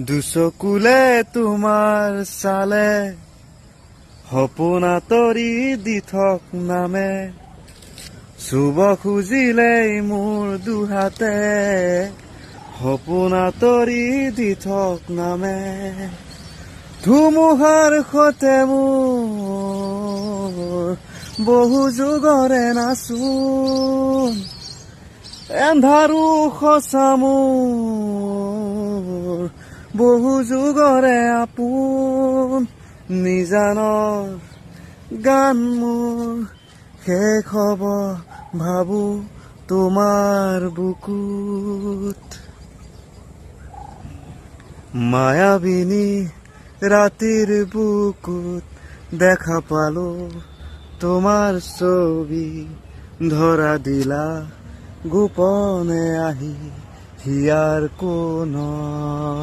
দুচকুলে তোমাৰ চালে সপোন আঁতৰি দি থক নামে, চুব খুজিলেই মোৰ দুহাতে সপোন আঁতৰি দি থক নামে। ধুমুহাৰ সতে মোৰ বহু যুগৰে নাচোন, এন্ধাৰো সঁচা মোৰ বহু যুগৰে আপোন। নিজানৰ গান মোৰ শেষ হ'ব ভাবো তোমাৰ বুকুত। মায়াবিনী ৰাতিৰ বুকুত দেখা পালো তোমাৰ ছবি, ধৰা দিলা গোপনে আহি হিয়াৰ কোণত।